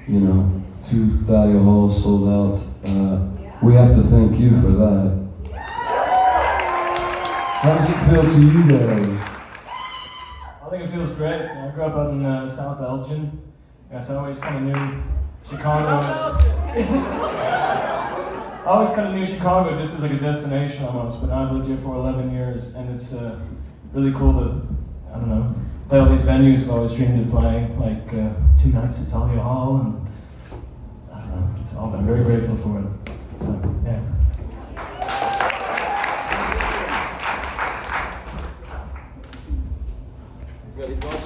you know, 2 Thalia halls sold out. We have to thank you for that. How does it feel to you guys? I think it feels great. I grew up out in South Elgin. Yes, I always kind of knew Chicago I always kind of knew Chicago just as like a destination almost, but I've lived here for 11 years, and it's really cool to, I don't know, play all these venues I've always dreamed of playing, like 2 nights at Thalia Hall, and I don't know, I'm very grateful for it. So, yeah.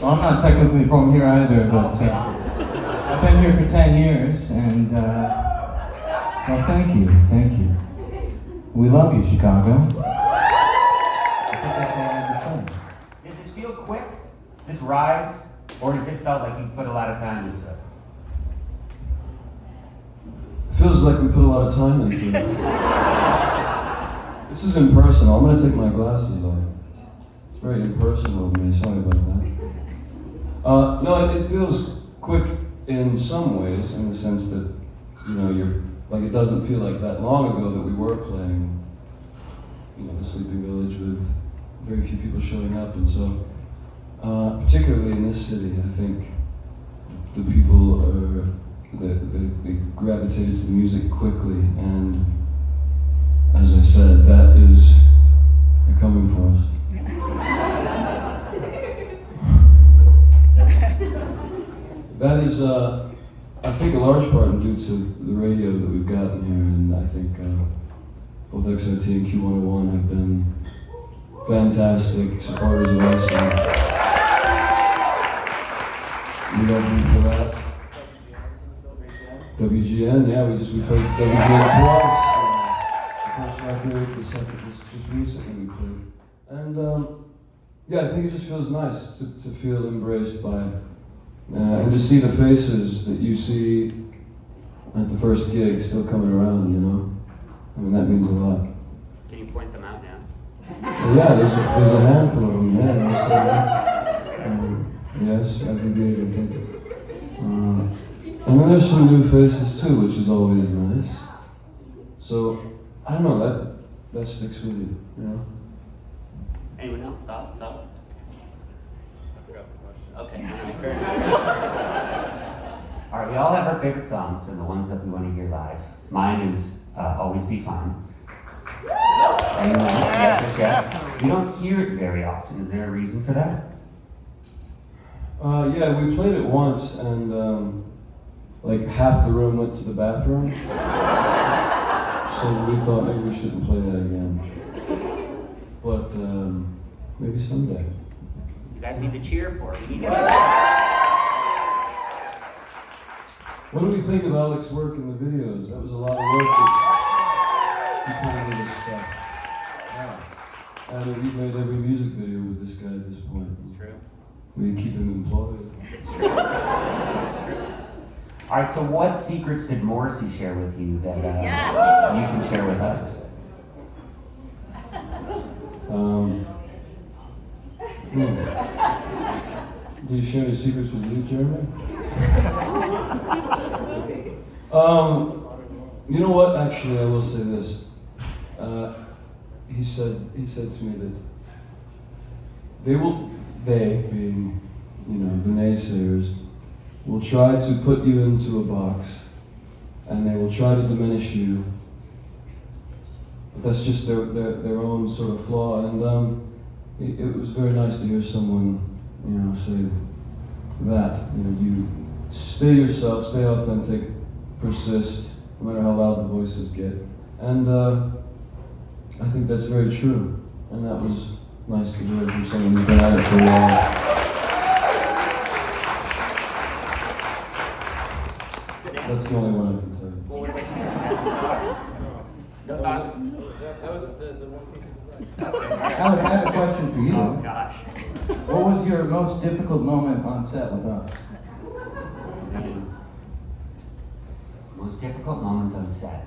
So I'm not technically from here either, but I've been here for 10 years, and well, thank you. We love you, Chicago. I think that's all I have to say. Did this feel quick, this rise, or does it felt like you put a lot of time into it? It feels like we put a lot of time into it. This is impersonal. I'm going to take my glasses off. It's very impersonal of me. Sorry about that. No, it feels quick in some ways, in the sense that, you know, it doesn't feel like that long ago that we were playing, you know, the Sleeping Village with very few people showing up, and so, particularly in this city, I think the people they gravitated to the music quickly, and as I said, they're coming for us. That is, I think, a large part due to the radio that we've gotten here, and I think both XRT and Q101 have been fantastic supporters of us. And we love you for that. WGN, yeah, we played WGN twice. The first record, the second, just recently we played. And yeah, I think it just feels nice to feel embraced by, and to see the faces that you see at the first gig still coming around, you know? I mean, that means a lot. Can you point them out now? Well, yeah, there's a handful of them, yes, every gig, I think. And then there's some new faces too, which is always nice. So, I don't know, that sticks with you, you know? Anyone else? Thoughts? I forgot the question. Okay. All right, we all have our favorite songs and the ones that we want to hear live. Mine is Always Be Fine. Anyone else? Yes. You don't hear it very often. Is there a reason for that? Yeah, we played it once, and like half the room went to the bathroom. So we thought maybe we shouldn't play that again. But maybe someday. You guys need to cheer for it. We need to What do we think of Alex's work in the videos? That was a lot of work that he put into this stuff. Yeah. And we've made every music video with this guy at this point. It's true. We keep him employed. It's true. All right, so what secrets did Morrissey share with you that you can share with us? Do you share any secrets with you, Jeremy? You know what? Actually, I will say this. He said to me that they being, you know, the naysayers, will try to put you into a box, and they will try to diminish you. But that's just their own sort of flaw. And it was very nice to hear someone, you know, say that. You know, you stay yourself, stay authentic, persist, no matter how loud the voices get. And I think that's very true. And that was nice to hear from someone who's been at it for a while. That's the only one I can tell you. No thoughts? That was the one piece of advice. Alec, I have a question for you. Oh, gosh. What was your most difficult moment on set with us? Most difficult moment on set.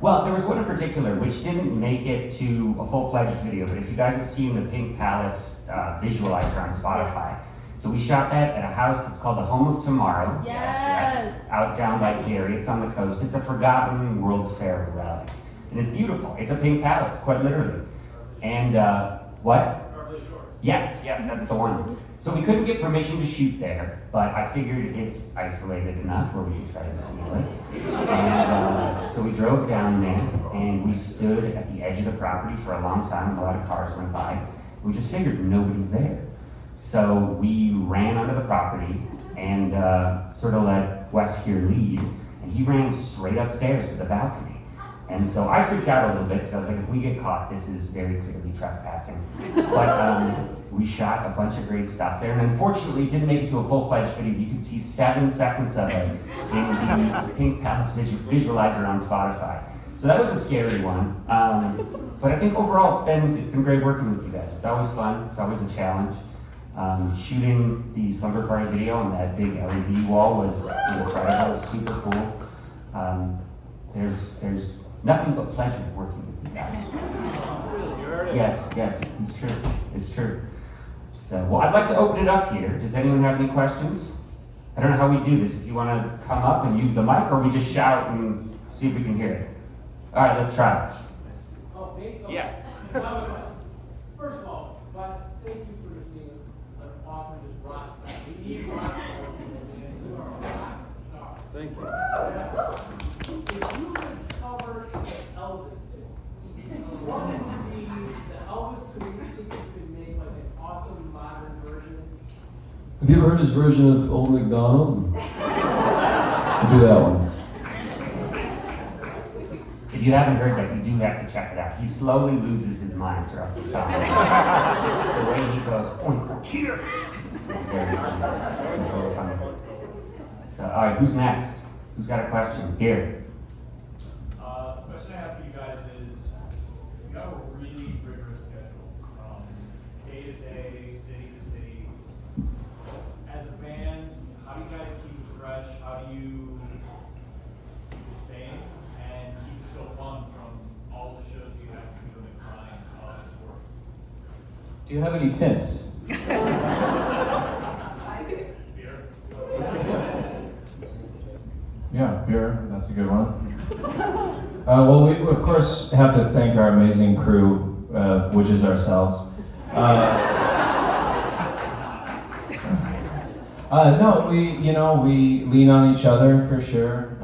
Well, there was one in particular which didn't make it to a full-fledged video, but if you guys have seen the Pink Palace visualizer on Spotify, So we shot that at a house that's called the Home of Tomorrow. Yes. Out down by Gary. It's on the coast. It's a forgotten World's Fair relic. And it's beautiful. It's a pink palace, quite literally. And what? Yes, that's the one. So we couldn't get permission to shoot there, but I figured it's isolated enough where we could try to steal it. And so we drove down there, and we stood at the edge of the property for a long time, and a lot of cars went by. We just figured nobody's there. So we ran onto the property and sort of let Wes here lead, and he ran straight upstairs to the balcony. And so I freaked out a little bit because I was like, if we get caught, this is very clearly trespassing. But we shot a bunch of great stuff there, and unfortunately it didn't make it to a full-fledged video. You can see 7 seconds of it in the Pink Palace visualizer on Spotify. So that was a scary one. But I think overall it's been great working with you guys. It's always fun. It's always a challenge. Shooting the Slumber Party video on that big LED wall was incredible. It was super cool. There's nothing but pleasure working with you guys. Really? You heard it? Yes, it's true. It's true. So, well, I'd like to open it up here. Does anyone have any questions? I don't know how we do this. If you want to come up and use the mic, or we just shout and see if we can hear it. All right, let's try it. Oh, me? Okay. Yeah. First of all, Wes, thank you for just being an awesome, just rock star. We need rock stars, man. You are a rock star. Thank you. If you could cover the Elvis tune, what would be the Elvis tune you think you could make like an awesome modern version? Have you ever heard his version of Old MacDonald? We'll do that one. If you haven't heard that, you do have to check it out. He slowly loses his mind throughout the song. The way he goes, oink, here. It's very funny. It's very funny. So, all right, who's next? Who's got a question? Here. Question I have for you guys is, you have a really rigorous schedule from day to day, city to city. As a band, how do you guys keep it fresh? How do you keep it sane and keep it so fun from all the shows you have to do and grind of this work? Do you have any tips? Beer? Yeah, beer, that's a good one. Well, we of course have to thank our amazing crew, which is ourselves. No, we lean on each other for sure.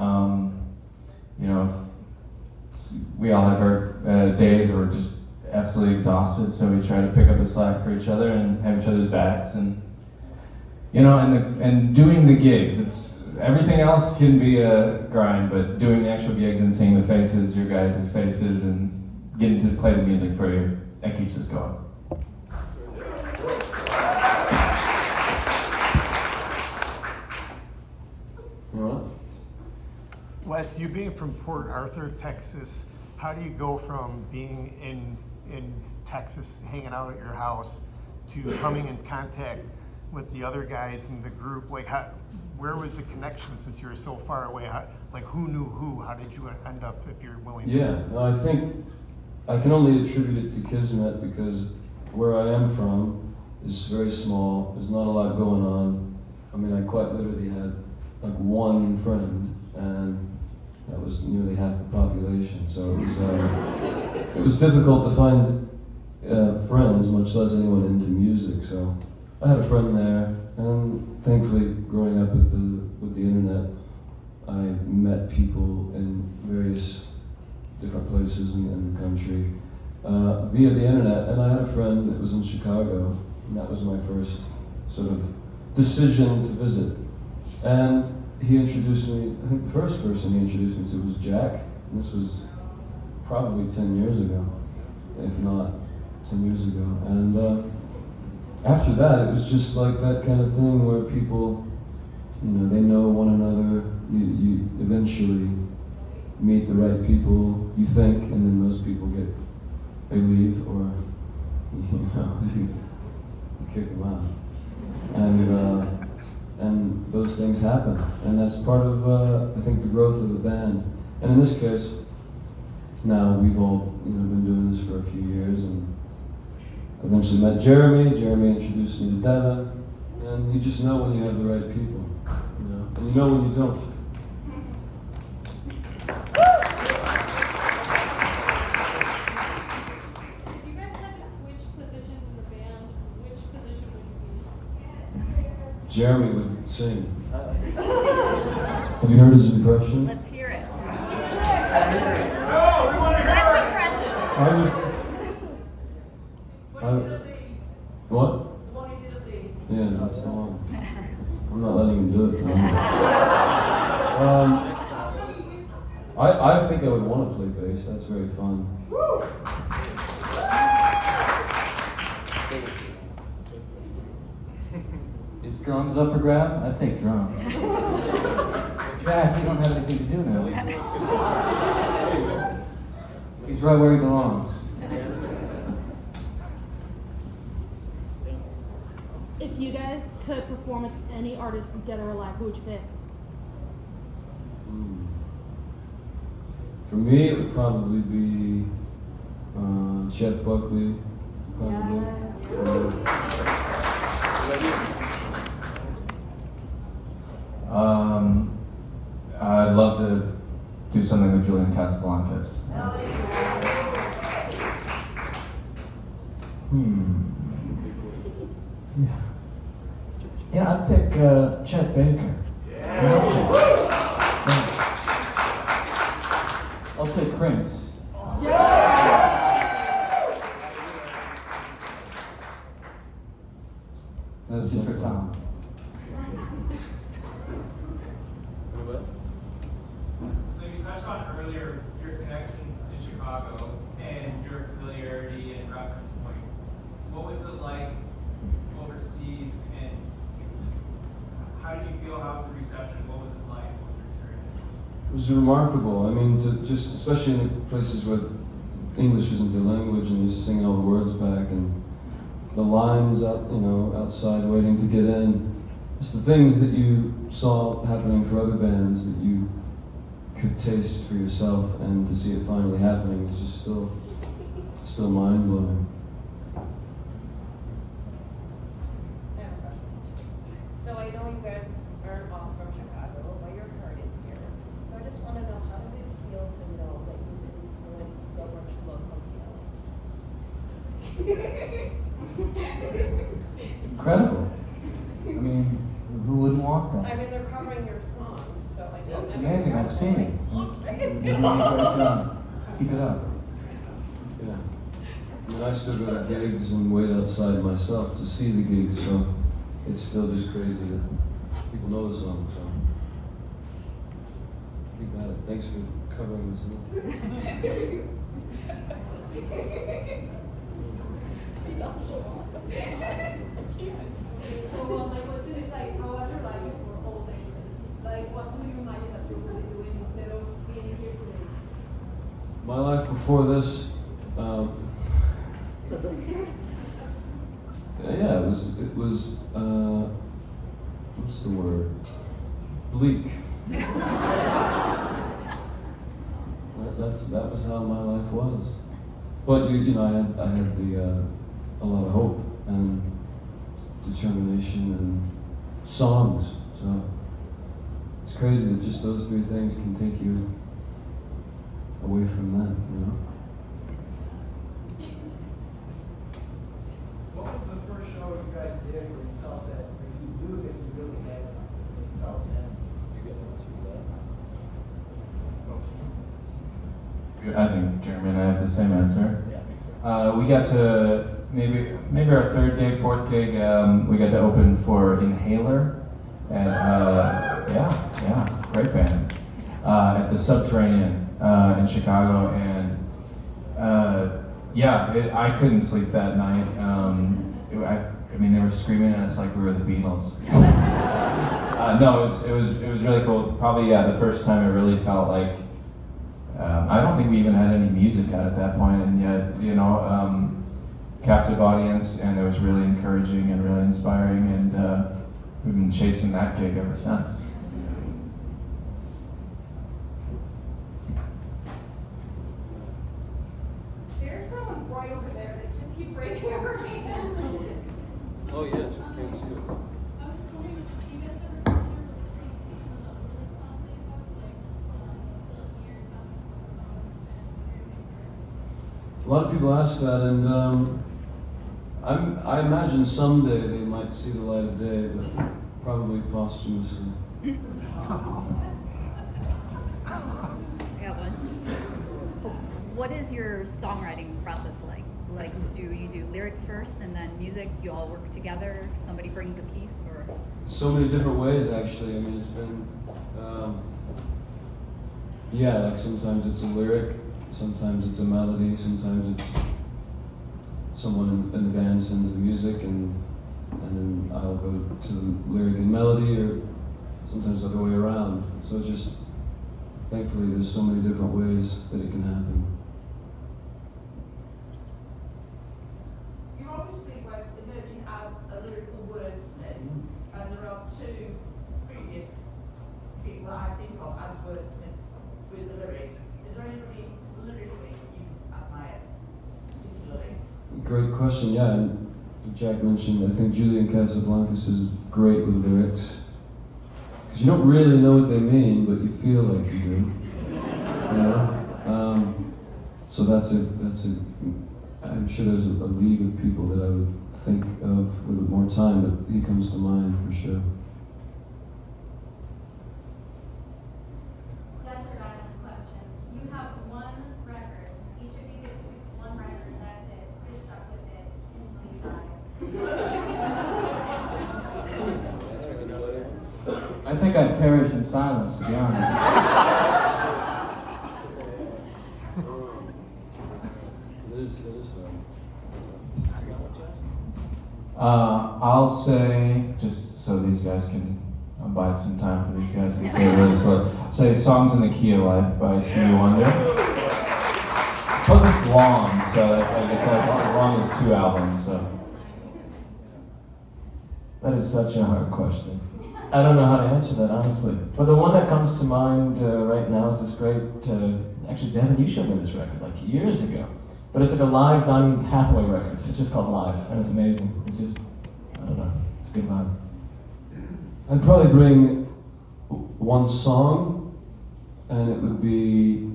We all have our days where we're just absolutely exhausted, so we try to pick up the slack for each other and have each other's backs, and and doing the gigs. It's everything else can be a grind, but doing the actual gigs and seeing the faces, your guys' faces, and getting to play the music for you, that keeps us going. Wes, you being from Port Arthur, Texas, how do you go from being in Texas, hanging out at your house, to coming in contact with the other guys in the group? Like, where was the connection since you were so far away? Who knew who? How did you end up, if you're willing to? Yeah, no, I think I can only attribute it to Kismet because where I am from is very small. There's not a lot going on. I mean, I quite literally had like one friend, and that was nearly half the population. So it was difficult to find friends, much less anyone into music. So I had a friend there, and thankfully, growing up with the internet, I met people in various different places in the country via the internet. And I had a friend that was in Chicago, and that was my first sort of decision to visit. And he introduced me, I think the first person he introduced me to was Jack, and this was probably 10 years ago, if not 10 years ago. And after that, it was just like that kind of thing where people, they know one another. You eventually meet the right people, you think, and then those people they leave, or you kick them out. And those things happen, and that's part of I think the growth of the band. And in this case, now we've all been doing this for a few years, and eventually met Jeremy. Jeremy introduced me to Devin, And you just know when you have the right people, you know, and you know when you don't. If you guys had to switch positions in the band, which position would you be? Jeremy would sing. Have you heard his impression? Let's hear it. No, we want to hear Best it. impression. What? The one he did at Leeds. Yeah, that's the one. I'm not letting him do it, Tom. I think I would want to play bass. That's very fun. Is drums up for grab? I'd take drums. Jack, you don't have anything to do now. He's right where he belongs. If you guys could perform with any artist, dead or alive, who would you pick? For me, it would probably be Jeff Buckley. Probably. I'd love to do something with Julian Casablancas. Yeah, I'd pick Chet Baker. I'll take Prince. That's just for Tom. So you touched on earlier your connections to Chicago and your familiarity and reference points. What was it like overseas, and just how did you feel? How was the reception? What was it like? What was your experience? It was remarkable. I mean, to just especially in places where English isn't their language, and you're singing all the words back, and the lines out, you know, outside waiting to get in. Just the things that you saw happening for other bands that you could taste for yourself, and to see it finally happening is just still mind blowing. I have a question. So I know you guys aren't all from Chicago, but your heart is here. So I just want to know, how does it feel to know that you've influenced so much local talent? Incredible. I mean, who wouldn't want I that? mean, they're covering your songs, so I know. It's that's amazing. I've seen it. incredible. You're doing a great job. Keep it up. Yeah. I mean, I still go to gigs and wait outside myself to see the gigs, so it's still just crazy that people know the song. So think about it. Thanks for covering this. So my question is like, how was your life before all this? Like, what do you imagine that you would be doing instead of being here today? My life before this, yeah, it was, what's the word? Bleak. That was how my life was. But you know, I had a lot of hope and determination and songs. So it's crazy that just those three things can take you away from that, you know? What was the first show you guys did where you felt that, where you knew that you really had something, that you felt that you get I think Jeremy and I have the same answer. We got to maybe our third gig, fourth gig. We got to open for Inhaler, and yeah, great band at the Subterranean in Chicago, and I couldn't sleep that night. I mean, they were screaming at us like we were the Beatles. No, it was really cool. Probably the first time I really felt like. I don't think we even had any music out at that point, and yet, you know, captive audience, and it was really encouraging and really inspiring, and we've been chasing that gig ever since. There's someone right over there that just keeps raising her hand. Oh yes, we can't see it. A lot of people ask that, and I imagine someday they might see the light of day, but probably posthumously. Got one. What is your songwriting process like? Like, do you do lyrics first and then music? You all work together? Somebody brings a piece, or? So many different ways, actually. I mean, it's been, yeah, like sometimes it's a lyric, sometimes it's a melody, sometimes it's someone in the band sends the music, and then I'll go to the lyric and melody, or sometimes the other way around. So it's just, thankfully, there's so many different ways that it can happen. You obviously was emerging as a lyrical wordsmith, and there are two previous people that I think of as wordsmiths with the lyrics. Is there anybody lyrically you admire particularly? Great question, yeah. And Jack mentioned, I think Julian Casablancas is great with lyrics. Because you don't really know what they mean, but you feel like you do. You know? So that's a. I'm sure there's a league of people that I would think of with more time, but he comes to mind for sure. Desert Island's question. You have one record. Each of you gets to pick one record, and that's it. You're stuck with it until you die. I think I'd perish in silence, to be honest. That is I'll say, just so these guys can bide some time for these guys to say really slow, say Songs in the Key of Life by Stevie Wonder. Plus it's long, so it's like as long as 2 albums, so. That is such a hard question. I don't know how to answer that, honestly. But the one that comes to mind right now is this great, actually, Devin, you showed me this record like years ago. But it's like a live Donny Hathaway record. It's just called Live, and it's amazing. It's just, I don't know, it's a good vibe. I'd probably bring one song, and it would be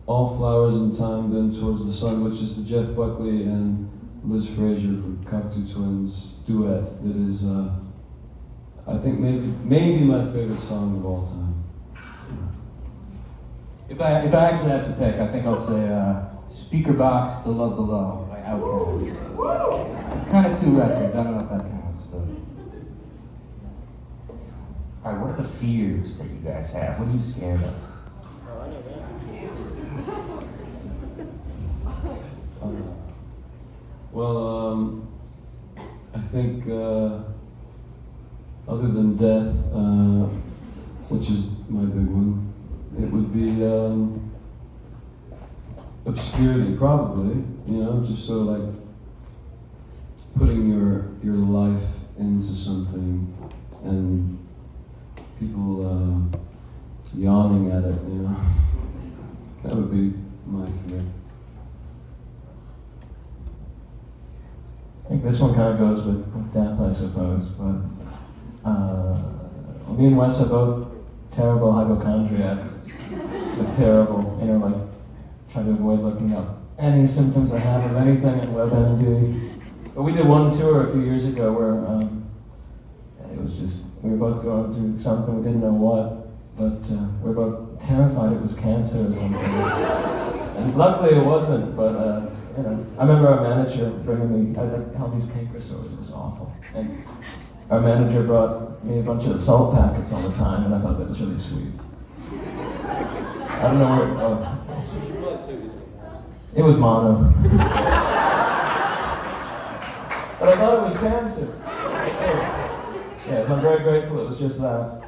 All Flowers in Time Bend Towards the Sun, which is the Jeff Buckley and Liz Fraser from Cockatoo Twins duet that is, I think maybe my favorite song of all time. If I actually have to pick, I think I'll say Speaker Box, The Love Below by Outkast. It's kind of 2 records, I don't know if that counts, but. Alright, what are the fears that you guys have? What are you scared of? Well, I think other than death, which is my big one, it would be obscurity, probably. You know, just so like putting your life into something and people yawning at it. You know, that would be my fear. I think this one kind of goes with death, I suppose, but me and Wes are both terrible hypochondriacs. Just terrible, you know, like trying to avoid looking up any symptoms I have of anything at WebMD. But we did one tour a few years ago where it was just, we were both going through something, we didn't know what, but we were both terrified it was cancer or something. And luckily it wasn't, but you know, I remember our manager bringing me, I had all these canker sores, it was awful. And our manager brought me a bunch of salt packets all the time, and I thought that was really sweet. I don't know where, it was mono. But I thought it was cancer. Yeah, so I'm very grateful it was just that.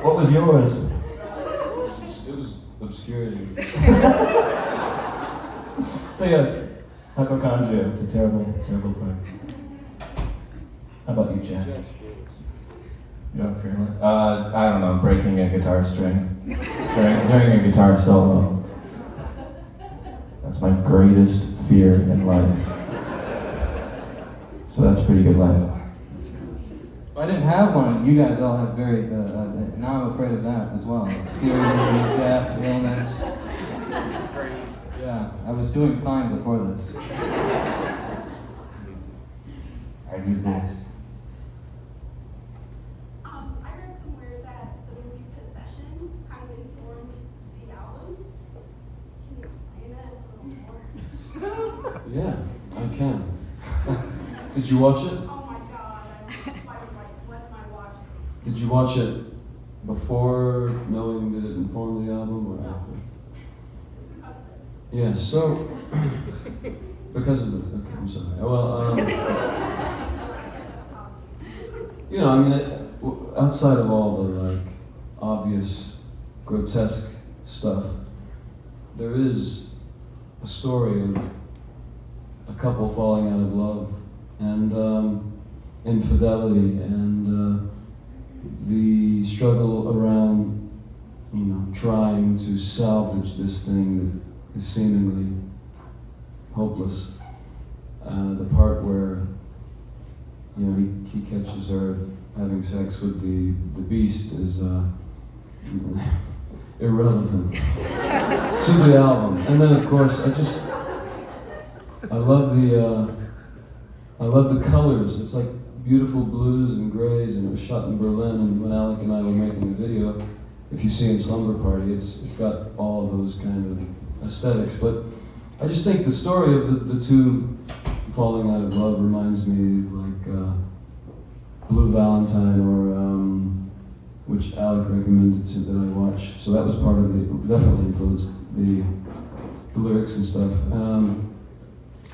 What was yours? It was obscurity. So yes, hypochondria, it's a terrible, terrible thing. How about you, Jack? You don't fear it? I don't know, breaking a guitar string during a guitar solo. That's my greatest fear in life. So that's pretty good life. I didn't have one. You guys all have very, now I'm afraid of that as well. Obscurity, death, illness. Yeah, I was doing fine before this. Alright, who's next? I read somewhere that the movie Possession kind of informed the album. Can you explain that a little more? Yeah, I can. Did you watch it? Oh my god, I was like, what am I watching? Did you watch it before knowing that it informed the album or after? It's because of this. Yeah, so because of this, okay, I'm sorry. Well, you know, I mean, outside of all the like obvious, grotesque stuff, there is a story of a couple falling out of love and infidelity and the struggle around, you know, trying to salvage this thing that is seemingly hopeless. The part where, you know, he catches her having sex with the beast is irrelevant to the album. And then of course I love the colors. It's like beautiful blues and grays, and it was shot in Berlin. And when Alec and I were making the video, if you see in Slumber Party, it's got all of those kind of aesthetics. But I just think the story of the two falling out of love reminds me of like Blue Valentine, or which Alec recommended to that I watch. So that was part of it. Definitely influenced the lyrics and stuff.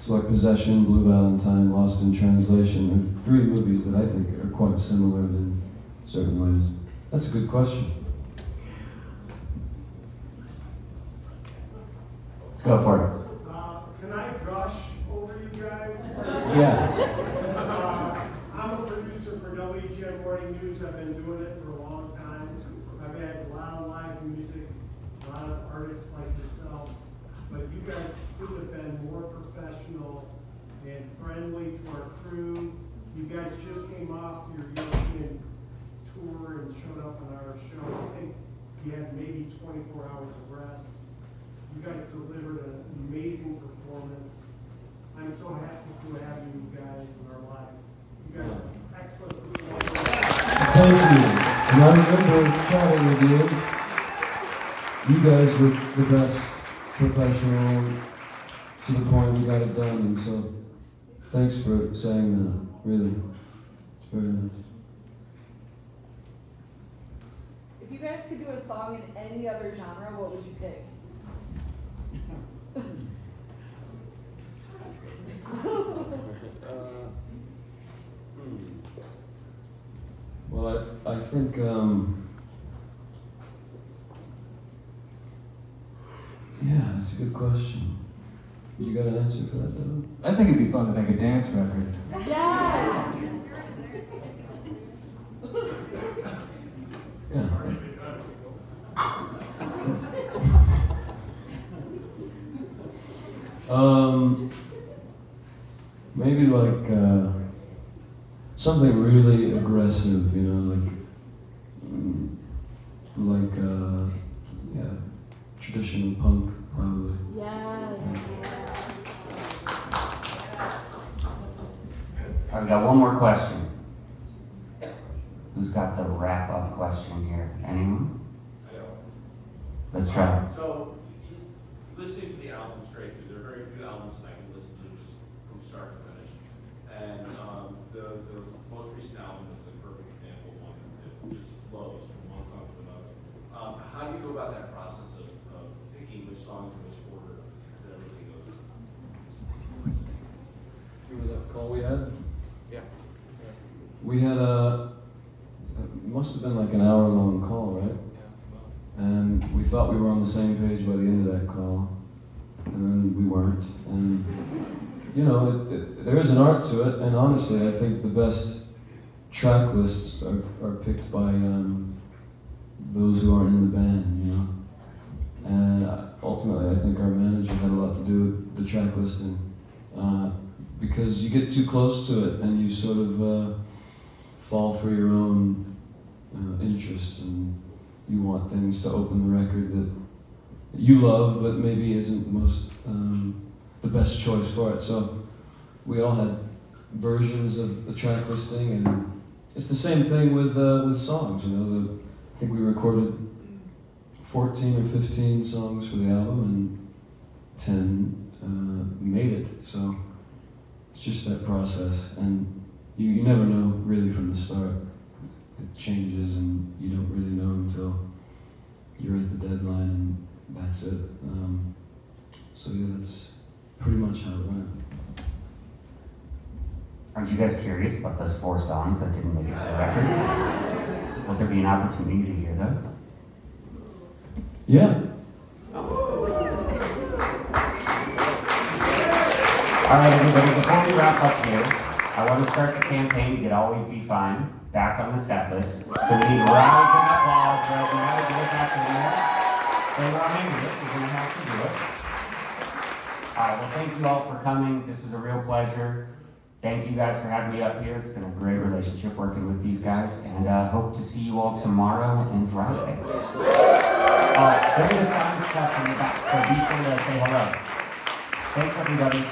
So like Possession, Blue Valentine, Lost in Translation, and three movies that I think are quite similar in certain ways. That's a good question. Let's go for it. Can I gush over you guys? Yes. I'm a producer for WGN Morning News. I've been doing it for a long time. I've had a lot of live music, a lot of artists like yourselves, but you guys could have been more professional and friendly to our crew. You guys just came off your European tour and showed up on our show. I think you had maybe 24 hours of rest. You guys delivered an amazing performance. I'm so happy to have you guys in our life. You guys are excellent performers. Thank you. And I remember chatting with you. You guys were the best, professional, to the point we got it done. And so thanks for saying that. Really. It's very nice. If you guys could do a song in any other genre, what would you pick? Well, I think yeah, that's a good question. You got an answer for that, though? I think it'd be fun to make a dance record. Yes! Yeah. Maybe like something really aggressive, you know, like yeah, traditional punk, probably. Yes. All right, we got one more question. Who's got the wrap-up question here? Anyone? Let's try. So, listening to the album straight through, there are very few albums that I can listen to just from start to finish. And the most recent album is a perfect example of one that just flows from one song to another. How do you go about that process of picking which songs in which order that everything goes through? Remember that call we had? Yeah. We had it must have been like an hour-long call, right? And we thought we were on the same page by the end of that call, and then we weren't. And you know, there is an art to it, and honestly, I think the best track lists are picked by those who aren't in the band, you know. And ultimately, I think our manager had a lot to do with the track listing, because you get too close to it, and you sort of fall for your own interests, and you want things to open the record that you love, but maybe isn't the most the best choice for it. So we all had versions of the track listing, and it's the same thing with songs. You know, I think we recorded 14 or 15 songs for the album, and 10 made it. So it's just that process, and you never know really from the start. It changes, and you don't really know until you're at the deadline, and that's it. So yeah, that's pretty much how it went. Aren't you guys curious about those 4 songs that didn't make it to the record? Will there be an opportunity to hear those? Yeah. All right, everybody, before we wrap up here, I want to start the campaign to get Always Be Fine back on the set list. So we need rounds of applause right now to get us back in there. So we're going to do it. We're going to have to do it. All right, well, thank you all for coming. This was a real pleasure. Thank you guys for having me up here. It's been a great relationship working with these guys, and hope to see you all tomorrow and Friday. They're going to sign stuff in the back, so be sure to say hello. Thanks, everybody.